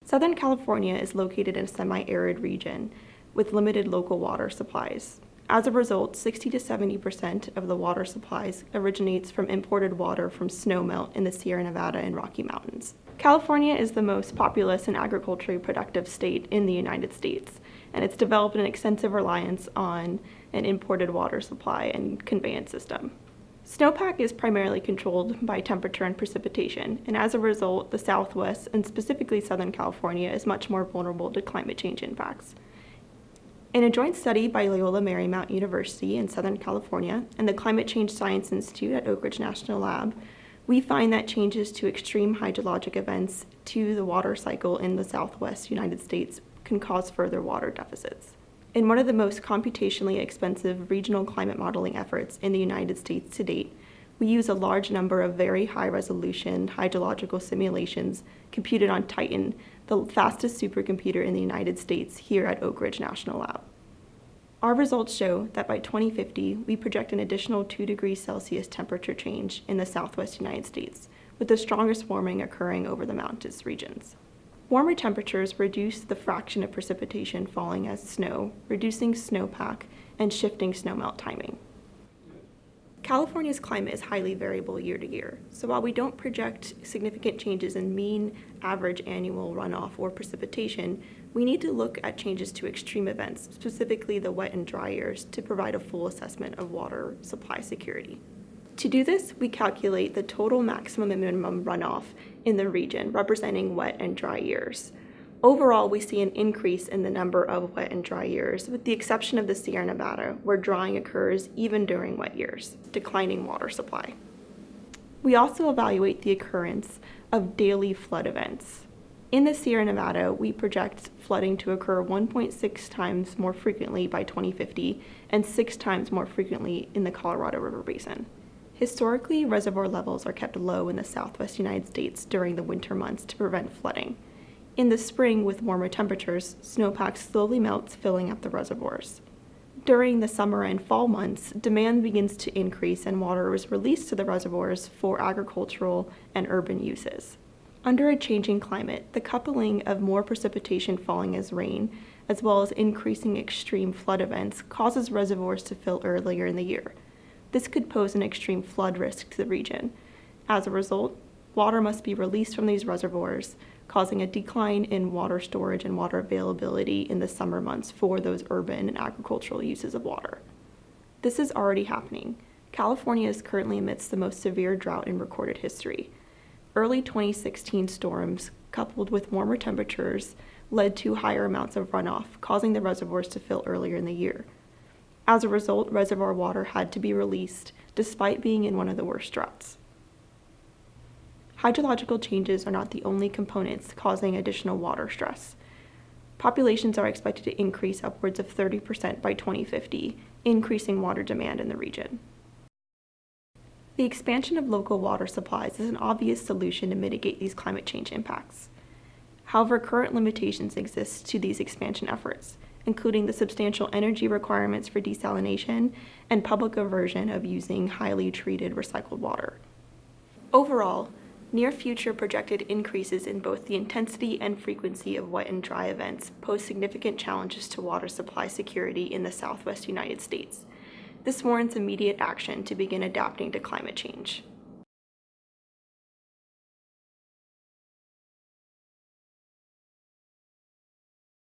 Southern California is located in a semi-arid region with limited local water supplies. As a result, 60 to 70% of the water supplies originates from imported water from snowmelt in the Sierra Nevada and Rocky Mountains. California is the most populous and agriculturally productive state in the United States, and it's developed an extensive reliance on an imported water supply and conveyance system. Snowpack is primarily controlled by temperature and precipitation, and as a result, the Southwest, and specifically Southern California, is much more vulnerable to climate change impacts. In a joint study by Loyola Marymount University in Southern California and the Climate Change Science Institute at Oak Ridge National Lab, we find that changes to extreme hydrologic events to the water cycle in the Southwest United States can cause further water deficits. In one of the most computationally expensive regional climate modeling efforts in the United States to date, we use a large number of very high-resolution hydrological simulations computed on Titan, the fastest supercomputer in the United States here at Oak Ridge National Lab. Our results show that by 2050, we project an additional 2 degrees Celsius temperature change in the Southwest United States, with the strongest warming occurring over the mountainous regions. Warmer temperatures reduce the fraction of precipitation falling as snow, reducing snowpack and shifting snowmelt timing. California's climate is highly variable year to year, so while we don't project significant changes in mean average annual runoff or precipitation, we need to look at changes to extreme events, specifically the wet and dry years, to provide a full assessment of water supply security. To do this, we calculate the total maximum and minimum runoff in the region, representing wet and dry years. Overall, we see an increase in the number of wet and dry years, with the exception of the Sierra Nevada, where drying occurs even during wet years, declining water supply. We also evaluate the occurrence of daily flood events. In the Sierra Nevada, we project flooding to occur 1.6 times more frequently by 2050 and 6 times more frequently in the Colorado River Basin. Historically, reservoir levels are kept low in the Southwest United States during the winter months to prevent flooding. In the spring, with warmer temperatures, snowpack slowly melts, filling up the reservoirs. During the summer and fall months, demand begins to increase and water is released to the reservoirs for agricultural and urban uses. Under a changing climate, the coupling of more precipitation falling as rain, as well as increasing extreme flood events, causes reservoirs to fill earlier in the year. This could pose an extreme flood risk to the region. As a result, water must be released from these reservoirs, causing a decline in water storage and water availability in the summer months for those urban and agricultural uses of water. This is already happening. California is currently amidst the most severe drought in recorded history. Early 2016 storms, coupled with warmer temperatures, led to higher amounts of runoff, causing the reservoirs to fill earlier in the year. As a result, reservoir water had to be released, despite being in one of the worst droughts. Hydrological changes are not the only components causing additional water stress. Populations are expected to increase upwards of 30% by 2050, increasing water demand in the region. The expansion of local water supplies is an obvious solution to mitigate these climate change impacts. However, current limitations exist to these expansion efforts, including the substantial energy requirements for desalination and public aversion of using highly treated recycled water. Overall, near-future projected increases in both the intensity and frequency of wet and dry events pose significant challenges to water supply security in the Southwest United States. This warrants immediate action to begin adapting to climate change.